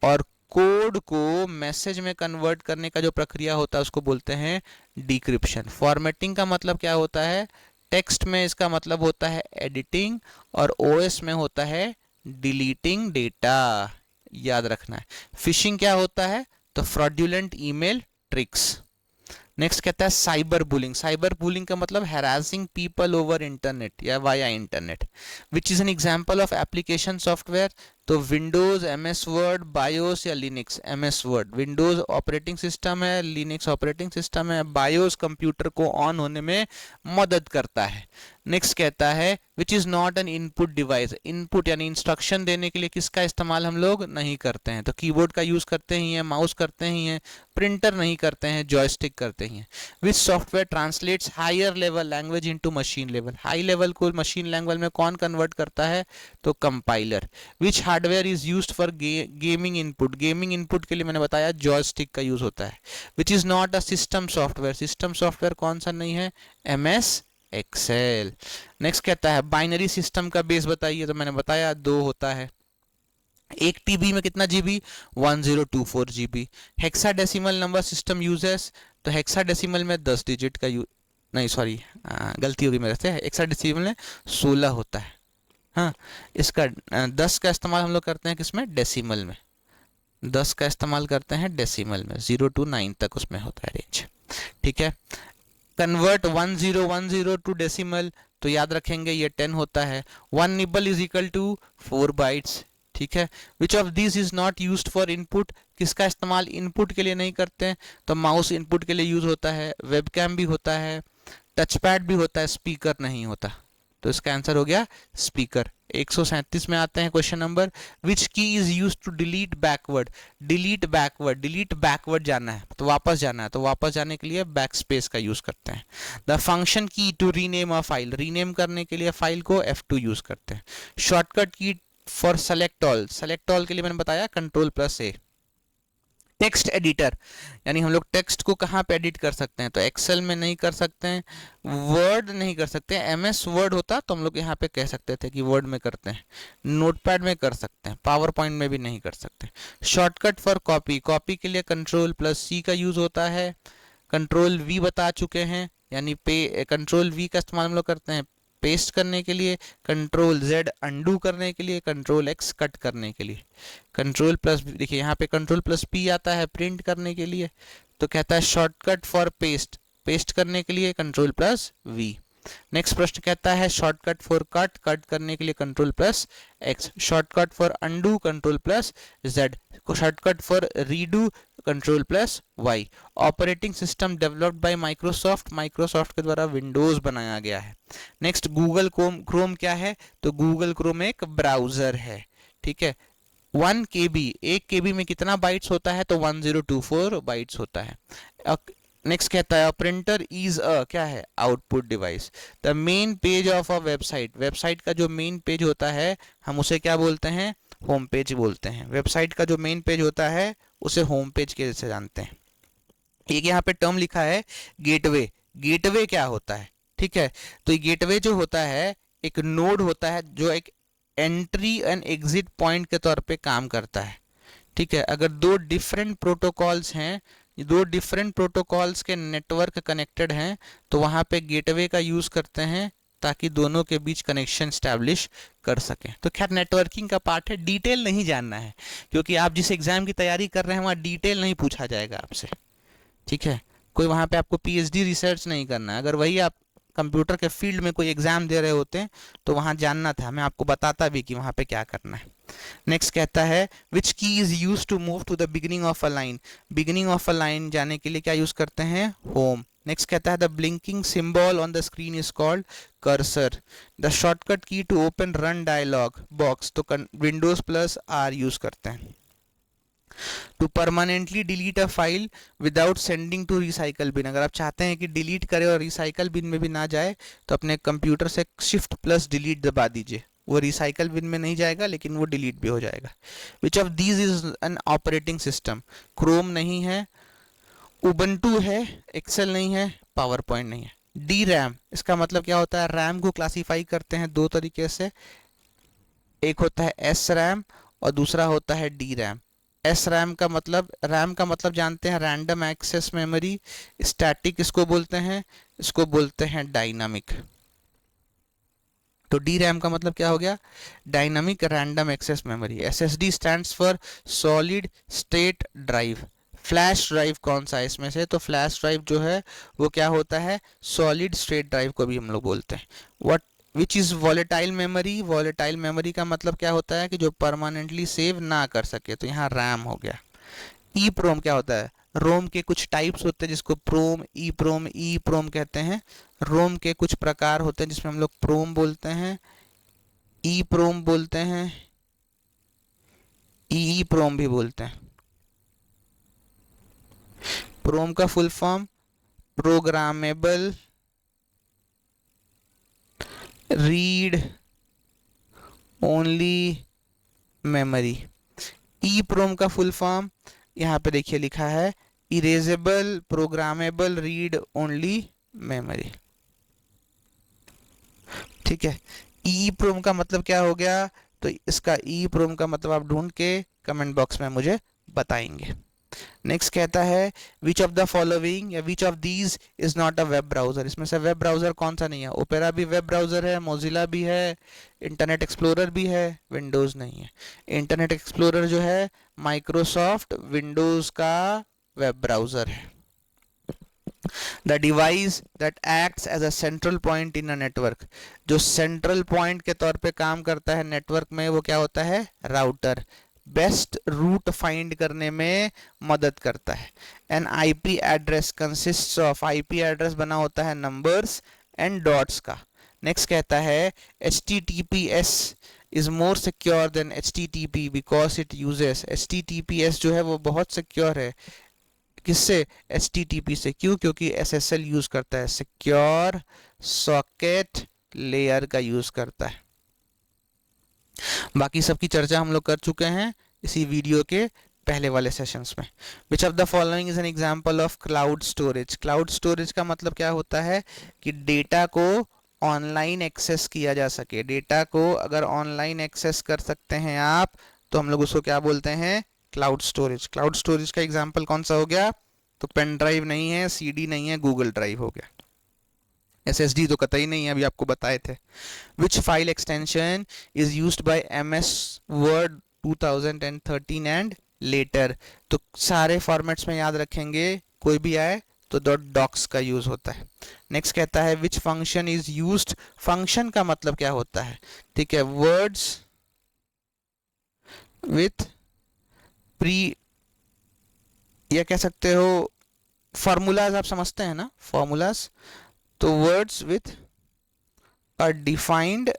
और कोड को मैसेज में कन्वर्ट करने का जो प्रक्रिया होता है उसको बोलते हैं डिक्रिप्शन। फॉर्मेटिंग का मतलब क्या होता है? टेक्स्ट में इसका मतलब होता है एडिटिंग और OS में होता है डिलीटिंग डेटा। याद रखना है। फिशिंग क्या होता है? तो फ्रॉडुलेंट ईमेल ट्रिक्स। नेक्स्ट कहता है साइबर बुलिंग। साइबर बुलिंग का मतलब हैरासिंग पीपल ओवर इंटरनेट या via internet. Which is an example of application software? तो विंडोज, MS वर्ड, बायोस या Linux. MS word Windows operating system है, लिनक्स ऑपरेटिंग सिस्टम है, बायोस कंप्यूटर को ऑन होने में मदद करता है। नेक्स्ट कहता है which is not an input device. Input यानी इंस्ट्रक्शन देने के लिए किसका इस्तेमाल हम लोग नहीं करते हैं? तो कीबोर्ड का यूज करते ही हैं, माउस करते ही हैं, प्रिंटर नहीं करते हैं, जॉयस्टिक करते ही हैं। Which software translates higher level language into machine level. High level को मशीन लैंग्वेज में कौन कन्वर्ट करता है? तो compiler. Which hardware is used for gaming input. Gaming input के लिए मैंने बताया जॉयस्टिक का यूज होता है। Which is not a system software. System software कौन सा नहीं है? MS Excel। नेक्स्ट कहता है बाइनरी सिस्टम का बेस बताइए। तो मैंने बताया 2 होता है। एक TB में कितना GB? 1024 GB। Hexadecimal number system uses. तो हेक्साडेसिमल में 10 डिजिट का नहीं सॉरी गलती होगी मेरे से। हेक्साडेसिमल में 16 होता है। हाँ इसका 10 का इस्तेमाल हम लोग करते हैं किसमें? डेसिमल में। 10 का इस्तेमाल करते हैं डेसिमल में। 0 to 9 तक उसमें होता है रेंज। ठीक है। कन्वर्ट 1010 टू डेसिमल, तो याद रखेंगे ये 10 होता है। 1 nibble is equal to 4 bytes. ठीक है। Which of this is not used for input. किसका इस्तेमाल इनपुट के लिए नहीं करते हैं? तो माउस इनपुट के लिए यूज होता है, वेबकैम भी होता है, टचपैड भी होता है, स्पीकर नहीं होता। तो इसका आंसर हो गया स्पीकर। 137 में आते हैं question number. Which key is use to delete backward. Delete backward, delete backward जाना है तो वापस जाना है, तो वापस जाने के लिए बैक स्पेस का यूज करते हैं। The function key to rename a file. Rename करने के लिए फाइल को F2 यूज करते हैं। शॉर्टकट की for select all. Select all के लिए मैंने बताया Ctrl+A। टेक्स्ट एडिटर, यानी हम लोग टेक्स्ट को कहाँ पे एडिट कर सकते हैं? तो एक्सेल में नहीं कर सकते हैं, वर्ड नहीं कर सकते हैं। MS वर्ड होता तो हम लोग यहाँ पे कह सकते थे कि वर्ड में करते हैं। नोटपैड में कर सकते हैं, पावर पॉइंट में भी नहीं कर सकते। Shortcut for copy. कॉपी के लिए Ctrl+C का यूज होता है। Ctrl+V बता चुके हैं, यानी Ctrl+V का इस्तेमाल हम लोग करते हैं पेस्ट करने के लिए, Ctrl+Z अंडू करने के लिए, Ctrl+X कट करने के लिए। देखिए यहाँ पे Ctrl+P आता है प्रिंट करने के लिए। तो कहता है शॉर्टकट फॉर पेस्ट। पेस्ट करने के लिए कंट्रोल प्लस वी। नेक्स्ट प्रश्न कहता है शॉर्टकट फॉर कट, कट करने के लिए control plus X, shortcut for undo control plus Z, shortcut for redo control plus Y. Operating system developed by Microsoft, Microsoft के द्वारा विंडोज बनाया गया है। नेक्स्ट गूगल क्रोम क्या है, तो गूगल क्रोम एक ब्राउजर है, ठीक है। 1 KB, 1 KB में कितना बाइट्स होता है, तो 1024 बाइट्स होता है। नेक्स्ट कहता है प्रिंटर इज क्या है, output device. The main page of a website, website का जो मेन पेज होता है हम उसे क्या बोलते हैं, होम पेज बोलते हैं। वेबसाइट का जो मेन पेज होता है उसे होम पेज के जैसे जानते हैं। एक यहाँ पे टर्म लिखा है गेटवे, गेटवे क्या होता है, ठीक है। तो ये गेटवे जो होता है एक नोड होता है जो एक एंट्री एंड एग्जिट पॉइंट के तौर पे काम करता है, ठीक है। अगर दो डिफरेंट प्रोटोकॉल्स हैं, दो डिफरेंट प्रोटोकॉल्स के नेटवर्क कनेक्टेड हैं, तो वहाँ पे गेटवे का यूज़ करते हैं ताकि दोनों के बीच कनेक्शन स्टैब्लिश कर सकें। तो खैर नेटवर्किंग का पार्ट है, डिटेल नहीं जानना है, क्योंकि आप जिस एग्जाम की तैयारी कर रहे हैं वहाँ डिटेल नहीं पूछा जाएगा आपसे, ठीक है। कोई वहाँ पे आपको PhD रिसर्च नहीं करना है। अगर वही आप कंप्यूटर के फील्ड में कोई एग्जाम दे रहे होते हैं तो वहाँ जानना था, मैं आपको बताता भी कि वहाँ पे क्या करना है। नेक्स्ट कहता है which key is use to move to the beginning of a line, beginning of a line जाने के लिए क्या यूज करते हैं, होम। नेक्स्ट कहता है the blinking symbol on the screen is called cursor. The shortcut key to open run dialog box, तो विंडोज प्लस R यूज करते हैं। To permanently delete a file without sending to recycle bin, अगर आप चाहते हैं कि डिलीट करें और रिसाइकल बिन में भी ना जाए तो अपने कंप्यूटर से शिफ्ट प्लस डिलीट दबा दीजिए, वो रिसाइकल बिन में नहीं जाएगा लेकिन वो डिलीट भी हो जाएगा। Which of these is an operating system, Chrome नहीं है, उबंटू है, एक्सेल नहीं है, पावर पॉइंट नहीं है। डी रैम, इसका मतलब क्या होता है, रैम को क्लासीफाई करते हैं दो तरीके से, एक होता है एस रैम और दूसरा होता है डी रैम। एस रैम का मतलब जानते हैं रैंडम एक्सेस मेमोरी, स्टैटिक इसको बोलते हैं, इसको बोलते हैं डायनामिक। तो डी रैम का मतलब क्या हो गया, dynamic random access memory. SSD stands for solid state drive. Flash drive कौन सा है इसमें से, तो फ्लैश ड्राइव जो है वो क्या होता है, सॉलिड स्टेट ड्राइव को भी हम लोग बोलते हैं। What which is volatile memory, volatile memory का मतलब क्या होता है कि जो परमानेंटली सेव ना कर सके, तो यहाँ रैम हो गया। ई प्रोम क्या होता है, रोम के कुछ टाइप्स होते हैं जिसको प्रोम, ई प्रोम कहते हैं। रोम के कुछ प्रकार होते हैं जिसमें हम लोग प्रोम बोलते हैं, ई प्रोम बोलते हैं, ई प्रोम भी बोलते हैं। प्रोम का full form programmable read only memory. EPROM का फुल फॉर्म यहाँ पे देखिए लिखा है erasable programmable read only memory, ठीक है। ई प्रोम का मतलब क्या हो गया, तो इसका ई प्रोम का मतलब आप ढूंढ के कमेंट बॉक्स में मुझे बताएंगे। नेक्स्ट कहता है विच ऑफ द फॉलोइंग या which of these is not a web browser, इसमें से वेब ब्राउजर कौन सा नहीं है। ओपेरा भी वेब ब्राउजर है, मोजिला भी है, इंटरनेट एक्सप्लोरर भी है, विंडोज नहीं है। इंटरनेट एक्सप्लोरर जो है माइक्रोसॉफ्ट विंडोज का वेब ब्राउजर है। The device that acts as a central point in a network, जो सेंट्रल पॉइंट के तौर पे काम करता है नेटवर्क में, वो क्या होता है, राउटर। बेस्ट रूट फाइंड करने में मदद करता है। An IP address consists of, IP address बना होता है नंबर्स एंड डॉट्स का। नेक्स्ट कहता है HTTPS is more secure than HTTP because it uses, HTTPS जो है वो बहुत सिक्योर है, किससे, HTTP से। क्यों, क्योंकि SSL यूज करता है, सिक्योर सॉकेट लेयर का यूज करता है। बाकी सबकी चर्चा हम लोग कर चुके हैं इसी वीडियो के पहले वाले सेशंस में। विच of the following is an example of cloud storage. Cloud storage का मतलब क्या होता है कि डेटा को ऑनलाइन एक्सेस किया जा सके। डेटा को अगर ऑनलाइन एक्सेस कर सकते हैं आप तो हम लोग उसको क्या बोलते हैं, क्लाउड स्टोरेज। क्लाउड स्टोरेज का एग्जाम्पल कौन सा हो गया, तो पेन ड्राइव नहीं है, CD नहीं है, गूगल ड्राइव हो गया। SSD तो कतई नहीं है, अभी आपको बताए थे। Which file extension is used by MS Word 2013 and later. तो सारे फॉर्मेट्स में याद रखेंगे, कोई भी आए तो docs का यूज होता है। नेक्स्ट कहता है which function is used, function का मतलब क्या होता है, ठीक है, वर्ड्स विथ प्री, या कह सकते हो फॉर्मूलाज, आप समझते हैं ना फॉर्मूलाज, तो words with a defined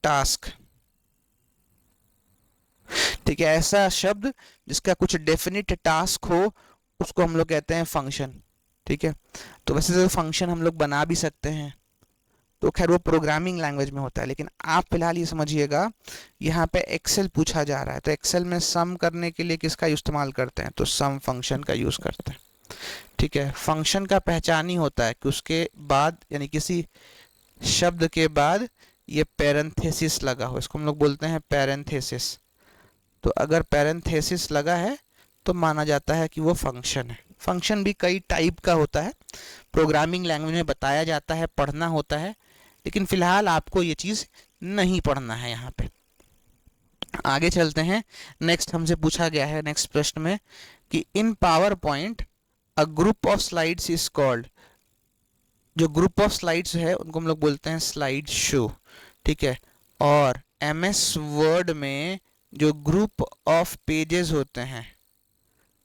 task, ठीक है, ऐसा शब्द जिसका कुछ डेफिनिट टास्क हो उसको हम लोग कहते हैं फंक्शन, ठीक है। तो वैसे तो फंक्शन हम लोग बना भी सकते हैं, तो खैर वो प्रोग्रामिंग लैंग्वेज में होता है, लेकिन आप फिलहाल ये समझिएगा यहाँ पे एक्सेल पूछा जा रहा है, तो एक्सेल में सम करने के लिए किसका इस्तेमाल करते हैं, तो सम फंक्शन का यूज करते हैं, ठीक है। फंक्शन का पहचान ही होता है कि उसके बाद यानी किसी शब्द के बाद ये पैरेंथेसिस लगा हो, इसको हम लोग बोलते हैं पैरेंथेसिस। तो अगर पैरेंथेसिस लगा है तो माना जाता है कि वो फंक्शन है। फंक्शन भी कई टाइप का होता है, प्रोग्रामिंग लैंग्वेज में बताया जाता है, पढ़ना होता है, लेकिन फिलहाल आपको ये चीज़ नहीं पढ़ना है। यहाँ पे आगे चलते हैं। नेक्स्ट हमसे पूछा गया है नेक्स्ट प्रश्न में कि in PowerPoint a group of slides is called, जो ग्रुप ऑफ स्लाइड्स है उनको हम लोग बोलते हैं स्लाइड शो, ठीक है। और एमएस वर्ड में जो ग्रुप ऑफ पेजेस होते हैं,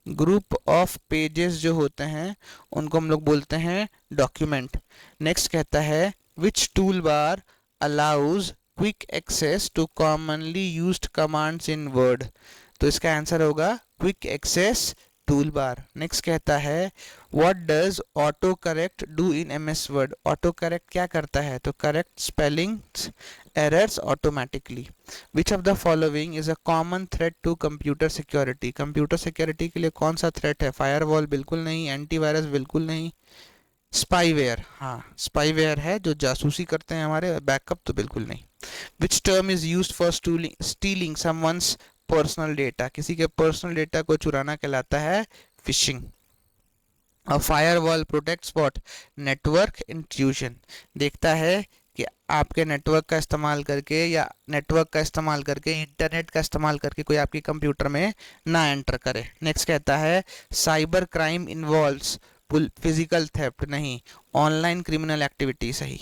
ग्रुप ऑफ पेजेस जो होते हैं उनको हम लोग बोलते हैं डॉक्यूमेंट। नेक्स्ट कहता है which tool bar allows quick access to commonly used commands in Word, तो इसका आंसर होगा quick access tool bar. Next कहता है what does auto correct do in MS Word, auto correct क्या करता है, तो correct spellings errors automatically. Which of the following is a common threat to computer security, computer security के लिए कौन सा थ्रेट है, फायरवॉल बिल्कुल नहीं, एंटीवायरस बिल्कुल नहीं, स्पाईवेयर, हाँ स्पाईवेयर है जो जासूसी करते हैं हमारे, बैकअप तो बिल्कुल नहीं। Which term is used for stealing someone's personal data, किसी के पर्सनल डेटा को चुराना कहलाता है fishing. A firewall protects what, network intrusion, देखता है कि आपके नेटवर्क का इस्तेमाल करके या नेटवर्क का इस्तेमाल करके इंटरनेट का इस्तेमाल करके कोई आपके कंप्यूटर में ना एंटर करे। नेक्स्ट कहता है cyber crime involves physical theft नहीं, ऑनलाइन क्रिमिनल एक्टिविटी सही,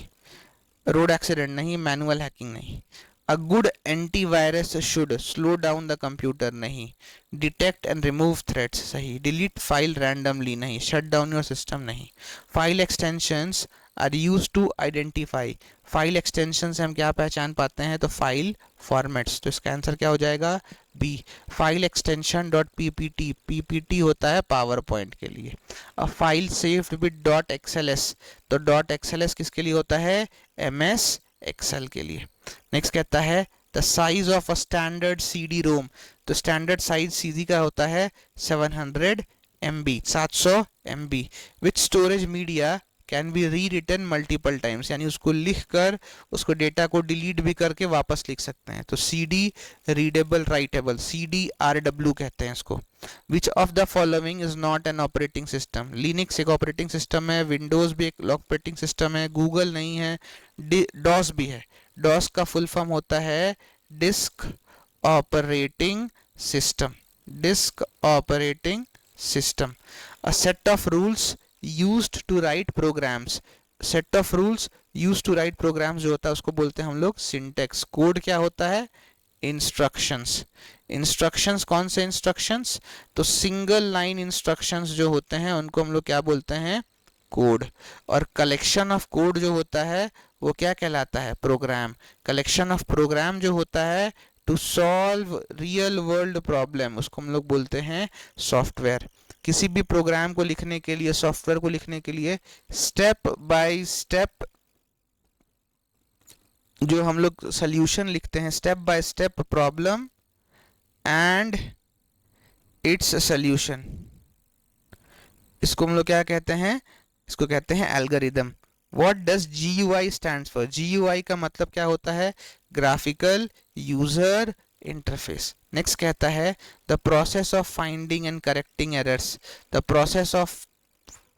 रोड एक्सीडेंट नहीं, मैनुअल हैकिंग नहीं। A good antivirus should slow down the computer नहीं, डिटेक्ट एंड रिमूव थ्रेट्स सही, डिलीट फाइल रैंडमली नहीं, शट डाउन योर सिस्टम नहीं। File extensions are use to identify, file extension से हम क्या पहचान पाते हैं, तो फाइल फॉर्मेट्स, तो इसका आंसर क्या हो जाएगा B, file extension dot PPT, PPT होता है पावर पॉइंट के लिए। A file saved with dot XLS, तो डॉट एक्सएलएस किसके लिए होता है, एमएस एक्सेल के लिए। नेक्स्ट कहता है the size of a standard CD ROM, तो स्टैंडर्ड साइज सीडी का होता है 700 MB, 700 MB। Which storage media can be री रिटन मल्टीपल टाइम्स, यानी उसको लिख कर उसको डेटा को डिलीट भी करके वापस लिख सकते हैं, तो CD रीडेबल राइटेबल, CDRW कहते हैं इसको। विच of the following is not an operating system, Linux एक ऑपरेटिंग सिस्टम है, विंडोज भी एक ऑपरेटिंग सिस्टम है, गूगल नहीं है, डॉस भी है। डॉस का फुल फॉर्म होता है disk operating system, disk operating system. A set of rules used to write programs, set of rules used to write programs जो होता है उसको बोलते हैं हम लोग syntax। कोड क्या होता है, instructions, instructions कौन से instructions, तो सिंगल लाइन इंस्ट्रक्शंस जो होते हैं उनको हम लोग क्या बोलते हैं, कोड। और कलेक्शन ऑफ कोड जो होता है वो क्या कहलाता है, प्रोग्राम। कलेक्शन ऑफ प्रोग्राम जो होता है to solve real world problem, उसको हम लोग बोलते हैं सॉफ्टवेयर। किसी भी प्रोग्राम को लिखने के लिए, सॉफ्टवेयर को लिखने के लिए स्टेप बाय स्टेप जो हम लोग सॉल्यूशन लिखते हैं, step by step problem and it's solution, इसको हम लोग क्या कहते हैं, इसको कहते हैं algorithm. What does GUI stands for, GUI का मतलब क्या होता है, ग्राफिकल यूजर इंटरफेस। नेक्स्ट कहता है the process of finding and correcting errors, the process of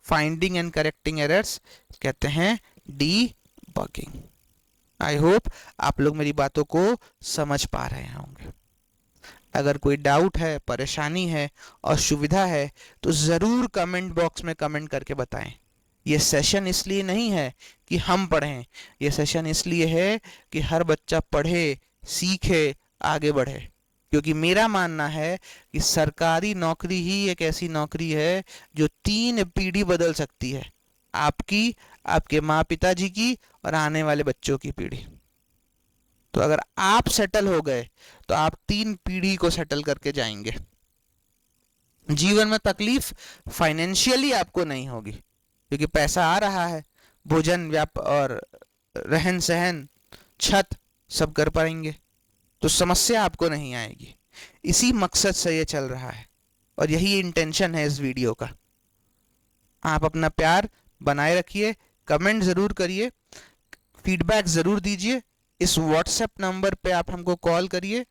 finding and correcting errors कहते हैं डीबगिंग। आई होप आप लोग मेरी बातों को समझ पा रहे होंगे। अगर कोई डाउट है, परेशानी है, असुविधा है तो ज़रूर कमेंट बॉक्स में कमेंट करके बताएं। ये सेशन इसलिए नहीं है कि हम पढ़ें, ये सेशन इसलिए है कि हर बच्चा पढ़े, सीखे, आगे बढ़े। क्योंकि मेरा मानना है कि सरकारी नौकरी ही एक ऐसी नौकरी है जो 3 पीढ़ी बदल सकती है, आपकी, आपके माँ पिताजी की और आने वाले बच्चों की पीढ़ी। तो अगर आप सेटल हो गए तो आप 3 पीढ़ी को सेटल करके जाएंगे। जीवन में तकलीफ फाइनेंशियली आपको नहीं होगी, क्योंकि पैसा आ रहा है, भोजन, व्याप और रहन सहन, छत सब कर पाएंगे, तो समस्या आपको नहीं आएगी। इसी मकसद से ये चल रहा है और यही इंटेंशन है इस वीडियो का। आप अपना प्यार बनाए रखिए, कमेंट ज़रूर करिए, फीडबैक ज़रूर दीजिए। इस व्हाट्सएप नंबर पे आप हमको कॉल करिए,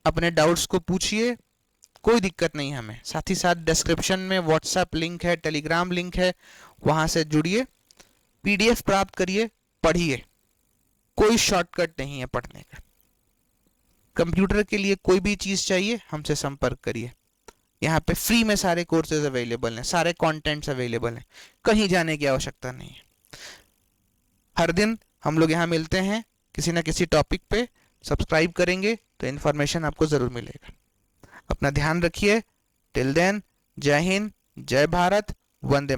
अपने डाउट्स को पूछिए, कोई दिक्कत नहीं हमें। साथ ही साथ डिस्क्रिप्शन में व्हाट्सएप लिंक है, टेलीग्राम लिंक है, वहाँ से जुड़िए, पीडीएफ प्राप्त करिए, पढ़िए। कोई शॉर्टकट नहीं है पढ़ने का। कंप्यूटर के लिए कोई भी चीज़ चाहिए हमसे संपर्क करिए। यहाँ पे फ्री में सारे कोर्सेज अवेलेबल हैं, सारे कंटेंट्स अवेलेबल हैं, कहीं जाने की आवश्यकता नहीं है। हर दिन हम लोग यहाँ मिलते हैं किसी ना किसी टॉपिक पे। सब्सक्राइब करेंगे तो इन्फॉर्मेशन आपको ज़रूर मिलेगा। अपना ध्यान रखिए। टिल देन, जय हिंद, जय भारत, वंदे